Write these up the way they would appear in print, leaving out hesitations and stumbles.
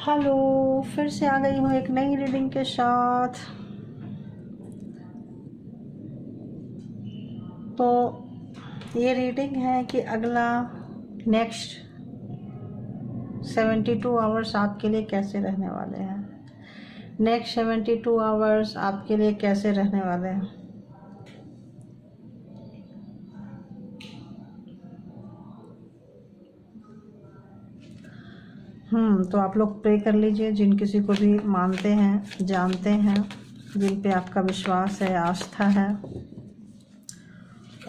Hello, फिर से आ गई हूँ एक नई रीडिंग के साथ। तो ये रीडिंग है कि अगला नेक्स्ट 72 आवर्स आपके लिए कैसे रहने वाले हैं। नेक्स्ट 72 आवर्स आपके लिए कैसे रहने वाले हैं। तो आप लोग प्रे कर लीजिए, जिन किसी को भी मानते हैं, जानते हैं, जिन पे आपका विश्वास है, आस्था है,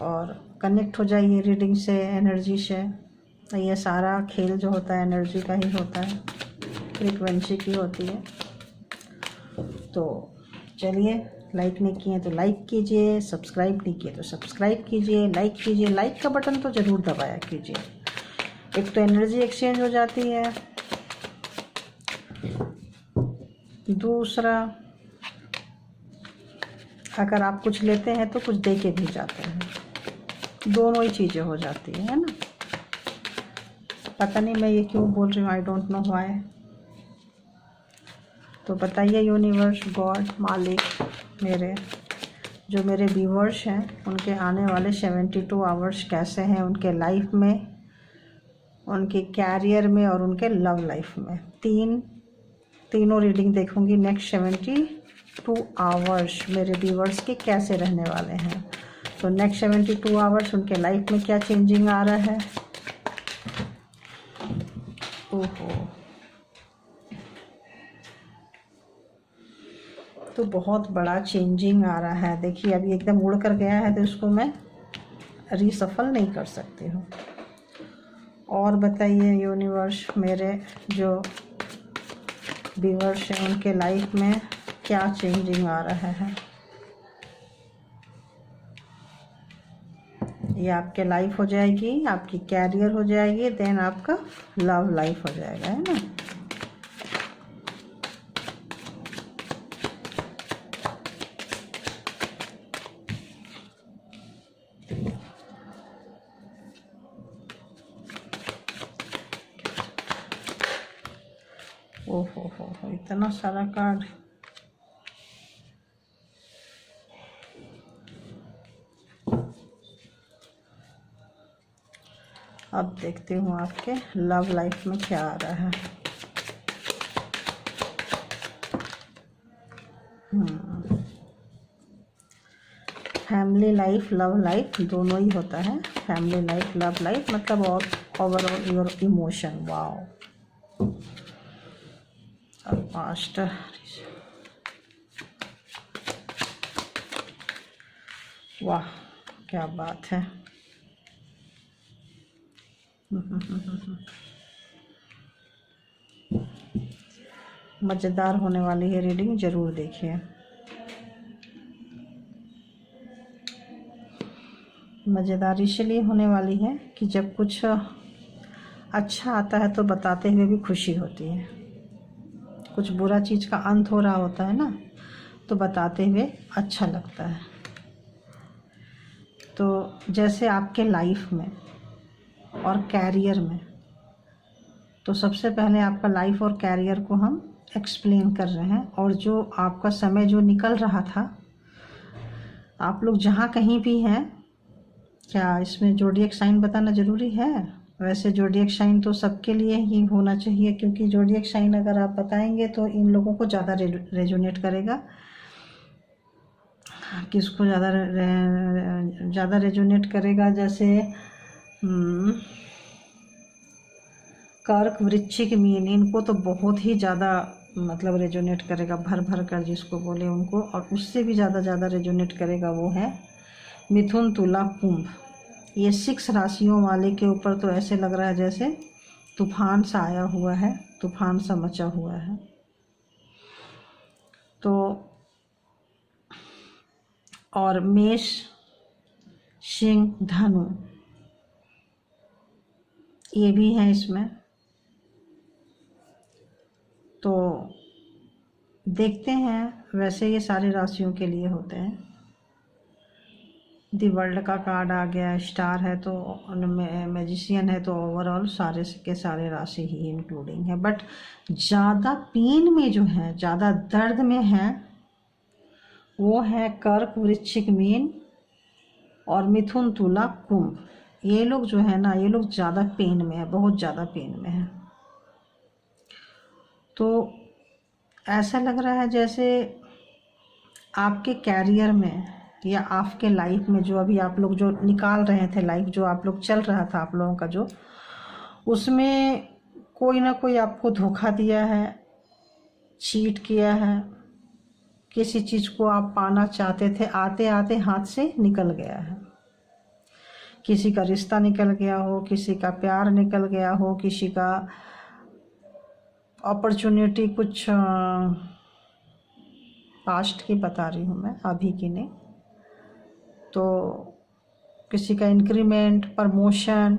और कनेक्ट हो जाइए रीडिंग से, एनर्जी से। ये सारा खेल जो होता है एनर्जी का ही होता है, फ्रीक्वेंसी की होती है। तो चलिए, लाइक नहीं किए तो लाइक कीजिए, सब्सक्राइब नहीं किए तो सब्सक्राइब कीजिए, लाइक कीजिए, लाइक का बटन तो ज़रूर दबाया कीजिए। एक तो एनर्जी एक्सचेंज हो जाती है, दूसरा अगर आप कुछ लेते हैं तो कुछ दे के भी जाते हैं, दोनों ही चीज़ें हो जाती है ना। पता नहीं मैं ये क्यों बोल रही हूँ, आई डोंट नो व्हाई। तो बताइए यूनिवर्स, गॉड, मालिक, मेरे जो मेरे व्यूवर्स हैं उनके आने वाले 72 आवर्स कैसे हैं, उनके लाइफ में, उनके कैरियर में और उनके लव लाइफ में। तीनों रीडिंग देखूंगी। नेक्स्ट 72 आवर्स मेरे व्यूवर्स के कैसे रहने वाले हैं। तो नेक्स्ट 72 आवर्स उनके लाइफ में क्या चेंजिंग आ रहा है। ओहो, तो बहुत बड़ा चेंजिंग आ रहा है। देखिए अभी एकदम उड़ कर गया है, तो इसको मैं रीसफल नहीं कर सकती हूँ। और बताइए यूनिवर्स, मेरे जो व्यूवर्स हैं उनके लाइफ में क्या चेंजिंग आ रहा है। ये आपके लाइफ हो जाएगी, आपकी कैरियर हो जाएगी, देन आपका लव लाइफ हो जाएगा, है ना। ओहो, इतना सारा कार्ड। अब देखती हूँ आपके लव लाइफ में क्या आ रहा है। फैमिली लाइफ, लव लाइफ दोनों ही होता है। फैमिली लाइफ, लव लाइफ मतलब और ओवरऑल योर इमोशन। वाओ, अब मास्टर, वाह क्या बात है। मज़ेदार होने वाली है रीडिंग, ज़रूर देखिए। मज़ेदार इसलिए होने वाली है कि जब कुछ अच्छा आता है तो बताते हुए भी खुशी होती है। कुछ बुरा चीज़ का अंत हो रहा होता है ना, तो बताते हुए अच्छा लगता है। तो जैसे आपके लाइफ में और कैरियर में, तो सबसे पहले आपका लाइफ और कैरियर को हम एक्सप्लेन कर रहे हैं। और जो आपका समय जो निकल रहा था, आप लोग जहाँ कहीं भी हैं, क्या इसमें जोडिएक साइन बताना ज़रूरी है? वैसे जोडिएक साइन तो सबके लिए ही होना चाहिए, क्योंकि जोडिएक साइन अगर आप बताएंगे तो इन लोगों को ज़्यादा रेजोनेट करेगा। किसको ज़्यादा रेजोनेट करेगा? जैसे कर्क, वृश्चिक, मीन, इनको तो बहुत ही ज़्यादा मतलब रेजोनेट करेगा, भर भर कर जिसको बोले उनको। और उससे भी ज़्यादा रेजोनेट करेगा वो है मिथुन, तुला, कुंभ। ये 6 राशियों वाले के ऊपर तो ऐसे लग रहा है जैसे तूफान सा आया हुआ है, तूफान सा मचा हुआ है। तो और मेष, सिंह, धनु ये भी हैं इसमें। तो देखते हैं, वैसे ये सारे राशियों के लिए होते हैं। दी वर्ल्ड का कार्ड आ गया, स्टार है तो मैजिशियन है, तो ओवरऑल सारे के सारे राशि ही इंक्लूडिंग है। बट ज़्यादा पेन में जो है, ज़्यादा दर्द में है, वो है कर्क, वृश्चिक, मीन और मिथुन, तुला, कुंभ। ये लोग जो है ना, ये लोग ज़्यादा पेन में है, बहुत ज़्यादा पेन में है। तो ऐसा लग रहा है जैसे आपके कैरियर में या आपके लाइफ में जो अभी आप लोग जो निकाल रहे थे, लाइफ जो आप लोग चल रहा था आप लोगों का जो, उसमें कोई ना कोई आपको धोखा दिया है, चीट किया है, किसी चीज़ को आप पाना चाहते थे, आते आते हाथ से निकल गया है। किसी का रिश्ता निकल गया हो, किसी का प्यार निकल गया हो, किसी का अपॉर्चुनिटी, कुछ पास्ट की बता रही हूँ मैं, अभी की नहीं। तो किसी का इंक्रीमेंट, प्रमोशन,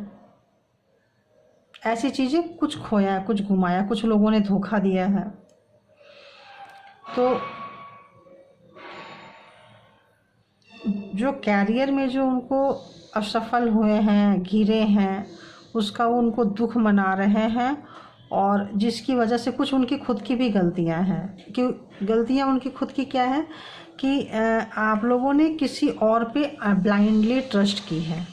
ऐसी चीज़ें कुछ खोया, कुछ घुमाया, कुछ लोगों ने धोखा दिया है। तो जो कैरियर में जो उनको असफल हुए हैं, गिरे हैं, उसका वो उनको दुख मना रहे हैं, और जिसकी वजह से कुछ उनकी खुद की भी गलतियां हैं। कि गलतियां उनकी खुद की क्या है कि आप लोगों ने किसी और पे ब्लाइंडली ट्रस्ट की है,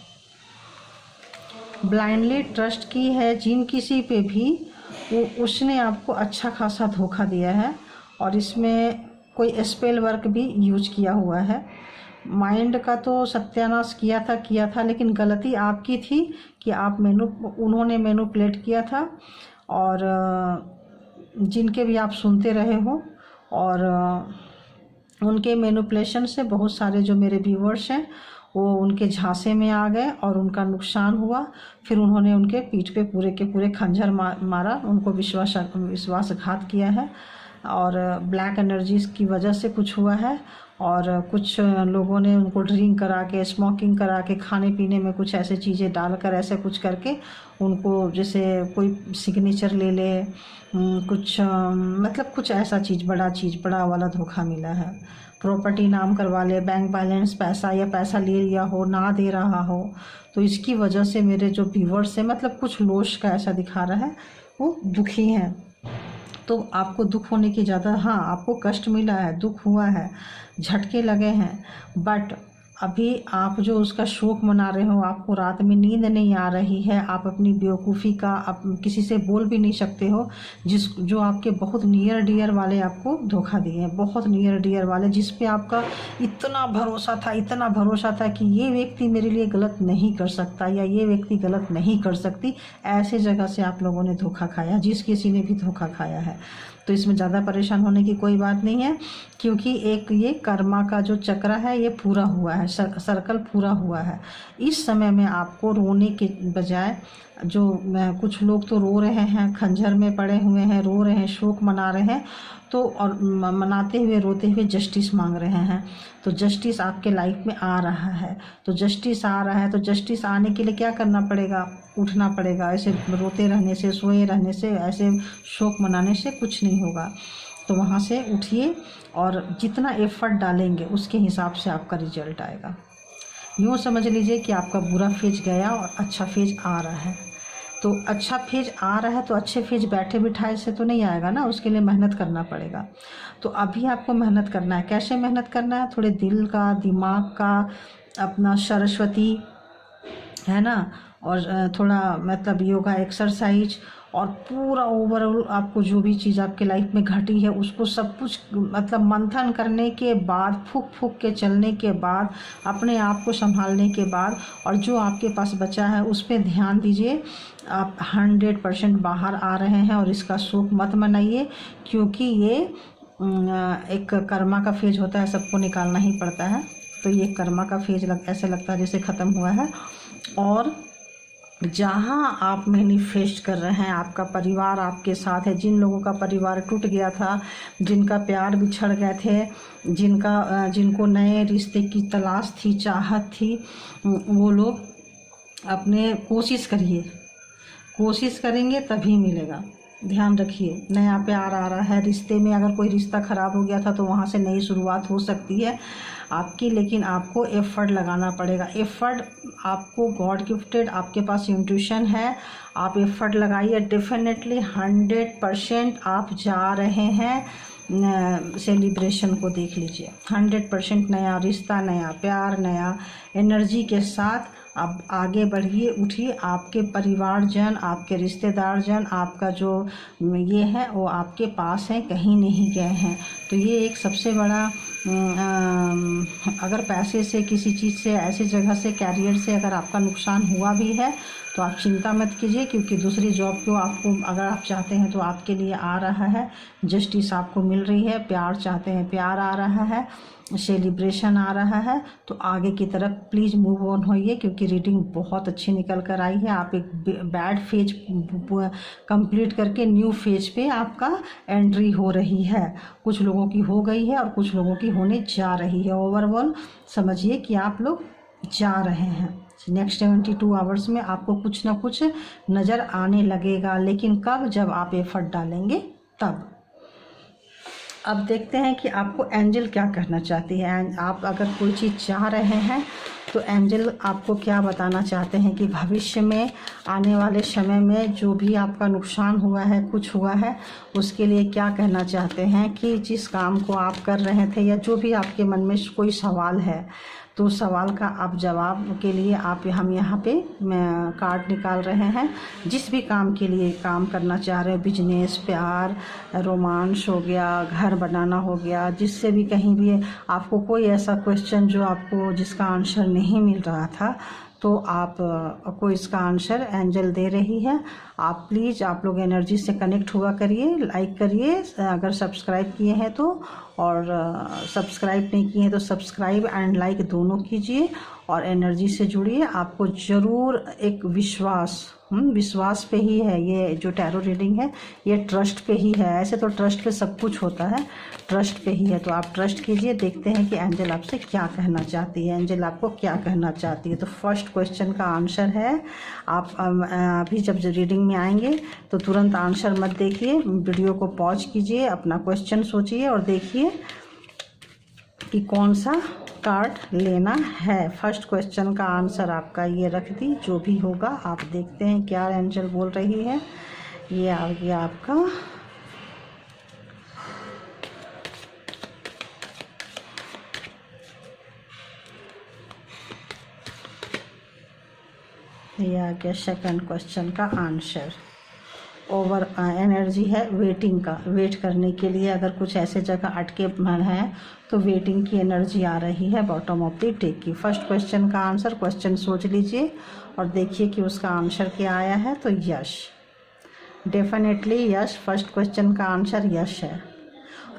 ब्लाइंडली ट्रस्ट की है जिन किसी पे भी, वो उसने आपको अच्छा खासा धोखा दिया है। और इसमें कोई स्पेल वर्क भी यूज किया हुआ है। माइंड का तो सत्यानाश किया था, लेकिन गलती आपकी थी कि आप उन्होंने मैनिपुलेट किया था। और जिनके भी आप सुनते रहे हो, और उनके मैनिपुलेशन से बहुत सारे जो मेरे व्यूअर्स हैं वो उनके झांसे में आ गए और उनका नुकसान हुआ। फिर उन्होंने उनके पीठ पे पूरे के पूरे खंजर मारा, उनको विश्वासघात किया है। और ब्लैक एनर्जीज की वजह से कुछ हुआ है। और कुछ लोगों ने उनको ड्रिंक करा के, स्मोकिंग करा के, खाने पीने में कुछ ऐसे चीज़ें डालकर, ऐसे कुछ करके उनको, जैसे कोई सिग्नेचर ले ले, कुछ मतलब कुछ ऐसा चीज़, बड़ा वाला धोखा मिला है। प्रॉपर्टी नाम करवा ले, बैंक बैलेंस, पैसा या पैसा ले लिया हो, ना दे रहा हो। तो इसकी वजह से मेरे जो व्यूअर्स हैं, मतलब कुछ लोग का ऐसा दिखा रहा है, वो दुखी हैं। तो आपको दुख होने की ज़्यादा, हाँ आपको कष्ट मिला है, दुख हुआ है, झटके लगे हैं, बट अभी आप जो उसका शोक मना रहे हो, आपको रात में नींद नहीं आ रही है, आप अपनी बेवकूफ़ी का आप किसी से बोल भी नहीं सकते हो। जो आपके बहुत नियर डियर वाले आपको धोखा दिए हैं, बहुत नियर डियर वाले, जिस पे आपका इतना भरोसा था कि ये व्यक्ति मेरे लिए गलत नहीं कर सकता या ये व्यक्ति गलत नहीं कर सकती, ऐसे जगह से आप लोगों ने धोखा खाया, जिस किसी ने भी धोखा खाया है। तो इसमें ज़्यादा परेशान होने की कोई बात नहीं है, क्योंकि एक ये कर्मा का जो चक्र है ये पूरा हुआ है, सर्कल पूरा हुआ है। इस समय में आपको रोने के बजाय, जो कुछ लोग तो रो रहे हैं, खंजर में पड़े हुए हैं, रो रहे हैं, शोक मना रहे हैं, तो और मनाते हुए रोते हुए जस्टिस मांग रहे हैं। तो जस्टिस आपके लाइफ में आ रहा है। तो जस्टिस आ रहा है, तो जस्टिस आने के लिए क्या करना पड़ेगा? उठना पड़ेगा। ऐसे रोते रहने से, सोए रहने से, ऐसे शोक मनाने से कुछ नहीं होगा। तो वहाँ से उठिए और जितना एफर्ट डालेंगे उसके हिसाब से आपका रिजल्ट आएगा। यूँ समझ लीजिए कि आपका बुरा फेज गया और अच्छा फेज आ रहा है। तो अच्छा फेज आ रहा है तो अच्छे फेज बैठे बिठाए से तो नहीं आएगा ना, उसके लिए मेहनत करना पड़ेगा। तो अभी आपको मेहनत करना है। कैसे मेहनत करना है? थोड़े दिल का, दिमाग का, अपना सरस्वती है ना, और थोड़ा मतलब योगा, एक्सरसाइज, और पूरा ओवरऑल आपको जो भी चीज़ आपके लाइफ में घटी है उसको सब कुछ मतलब मंथन करने के बाद, फूक फूक के चलने के बाद, अपने आप को संभालने के बाद, और जो आपके पास बचा है उस पर ध्यान दीजिए। आप 100% बाहर आ रहे हैं और इसका शोक मत मनाइए, क्योंकि ये एक कर्मा का फेज होता है, सबको निकालना ही पड़ता है। तो ये कर्मा का फेज ऐसे लगता है जैसे ख़त्म हुआ है। और जहाँ आप मैनिफेस्ट कर रहे हैं, आपका परिवार आपके साथ है, जिन लोगों का परिवार टूट गया था, जिनका प्यार बिछड़ गए थे, जिनको नए रिश्ते की तलाश थी, चाहत थी, वो लोग अपने कोशिश करिए, कोशिश करेंगे तभी मिलेगा। ध्यान रखिए, नया प्यार आ रहा है रिश्ते में। अगर कोई रिश्ता ख़राब हो गया था तो वहाँ से नई शुरुआत हो सकती है आपकी, लेकिन आपको एफर्ट लगाना पड़ेगा। एफर्ट आपको गॉड गिफ्टेड, आपके पास इंट्यूशन है, आप एफर्ट लगाइए। डेफिनेटली 100% आप जा रहे हैं सेलिब्रेशन को। देख लीजिए 100% नया रिश्ता, नया प्यार, नया एनर्जी के साथ अब आगे बढ़िए, उठिए। आपके परिवारजन, आपके रिश्तेदार जन, आपका जो ये है वो आपके पास है, कहीं नहीं गए हैं। तो ये एक सबसे बड़ा अगर पैसे से, किसी चीज़ से, ऐसी जगह से, कैरियर से अगर आपका नुकसान हुआ भी है तो आप चिंता मत कीजिए, क्योंकि दूसरी जॉब को आपको अगर आप चाहते हैं तो आपके लिए आ रहा है। जस्टिस आपको मिल रही है। प्यार चाहते हैं, प्यार आ रहा है। सेलिब्रेशन आ रहा है। तो आगे की तरफ प्लीज़ मूव ऑन होइए, क्योंकि रीडिंग बहुत अच्छी निकल कर आई है। आप एक बैड फेज कंप्लीट करके न्यू फेज पे आपका एंट्री हो रही है। कुछ लोगों की हो गई है और कुछ लोगों की होने जा रही है। ओवरऑल समझिए कि आप लोग जा रहे हैं। नेक्स्ट 72 आवर्स में आपको कुछ ना कुछ नज़र आने लगेगा, लेकिन कब? जब आप एफर्ट डालेंगे तब। अब देखते हैं कि आपको एंजल क्या कहना चाहती है। आप अगर कोई चीज़ चाह रहे हैं तो एंजल आपको क्या बताना चाहते हैं कि भविष्य में, आने वाले समय में जो भी आपका नुकसान हुआ है, कुछ हुआ है, उसके लिए क्या कहना चाहते हैं कि जिस काम को आप कर रहे थे या जो भी आपके मन में कोई सवाल है, तो सवाल का आप जवाब के लिए हम यहाँ पे कार्ड निकाल रहे हैं। जिस भी काम के लिए काम करना चाह रहे हो, बिजनेस, प्यार, रोमांस हो गया, घर बनाना हो गया, जिससे भी कहीं भी आपको कोई ऐसा क्वेश्चन जो आपको जिसका आंसर नहीं मिल रहा था, तो आपको इसका आंसर एंजल दे रही है। आप प्लीज़ आप लोग एनर्जी से कनेक्ट हुआ करिए, लाइक करिए अगर सब्सक्राइब किए हैं तो, और सब्सक्राइब नहीं किए हैं तो सब्सक्राइब एंड लाइक दोनों कीजिए और एनर्जी से जुड़िए। आपको ज़रूर एक विश्वास पे ही है ये जो टैरो रीडिंग है, ये ट्रस्ट पे ही है। ऐसे तो ट्रस्ट पे सब कुछ होता है, ट्रस्ट पे ही है। तो आप ट्रस्ट कीजिए। देखते हैं कि एंजल आपसे क्या कहना चाहती है, एंजल आपको क्या कहना चाहती है। तो फर्स्ट क्वेश्चन का आंसर है, आप अभी जब रीडिंग में आएंगे तो तुरंत आंसर मत देखिए, वीडियो को पॉज कीजिए, अपना क्वेश्चन सोचिए और देखिए कि कौन सा कार्ड लेना है। फर्स्ट क्वेश्चन का आंसर आपका ये रख दी, जो भी होगा आप देखते हैं क्या एंजल बोल रही है। ये आ गया आपका सेकंड क्वेश्चन का आंसर। ओवर एनर्जी है वेटिंग का, वेट करने के लिए। अगर कुछ ऐसे जगह अटके है तो वेटिंग की एनर्जी आ रही है बॉटम ऑफ द डेक की। फर्स्ट क्वेश्चन का आंसर, क्वेश्चन सोच लीजिए और देखिए कि उसका आंसर क्या आया है। तो यश, डेफिनेटली यश। फर्स्ट क्वेश्चन का आंसर यश है।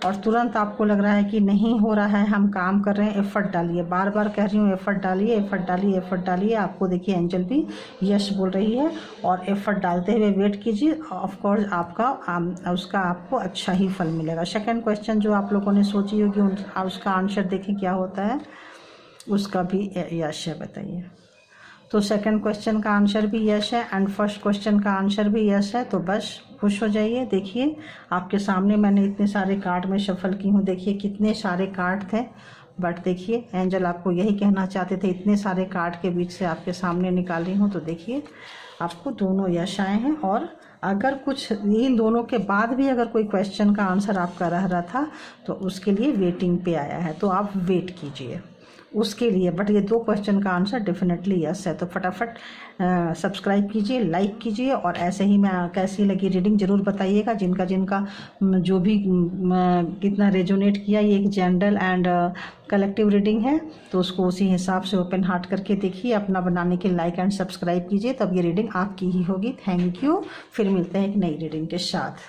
और तुरंत आपको लग रहा है कि नहीं हो रहा है, हम काम कर रहे हैं, एफर्ट डालिए। बार बार कह रही हूँ एफर्ट डालिए, एफर्ट डालिए, एफर्ट डालिए। आपको देखिए एंजल भी यश बोल रही है और एफर्ट डालते हुए वेट कीजिए। ऑफ कोर्स आपका उसका आपको अच्छा ही फल मिलेगा। सेकंड क्वेश्चन जो आप लोगों ने सोची होगी उसका आंसर देखें क्या होता है, उसका भी यश है। बताइए। तो सेकंड क्वेश्चन का आंसर भी यश है एंड फर्स्ट क्वेश्चन का आंसर भी यश है। तो बस खुश हो जाइए। देखिए आपके सामने मैंने इतने सारे कार्ड में शफल की हूँ, देखिए कितने सारे कार्ड थे, बट देखिए एंजल आपको यही कहना चाहते थे। इतने सारे कार्ड के बीच से आपके सामने निकाली हूँ, तो देखिए आपको दोनों यश आए हैं। और अगर कुछ इन दोनों के बाद भी अगर कोई क्वेश्चन का आंसर आपका रह रहा था तो उसके लिए वेटिंग पे आया है, तो आप वेट कीजिए उसके लिए। बट ये दो क्वेश्चन का आंसर डेफिनेटली यस है। तो फटाफट सब्सक्राइब कीजिए, लाइक कीजिए और ऐसे ही मैं कैसी लगी रीडिंग ज़रूर बताइएगा। जिनका जिनका जो भी कितना रेजोनेट किया, ये एक जनरल एंड कलेक्टिव रीडिंग है, तो उसको उसी हिसाब से ओपन हार्ट करके देखिए। अपना बनाने के लाइक एंड सब्सक्राइब कीजिए, तब ये रीडिंग आपकी ही होगी। Thank you. फिर मिलते हैं एक नई रीडिंग के साथ।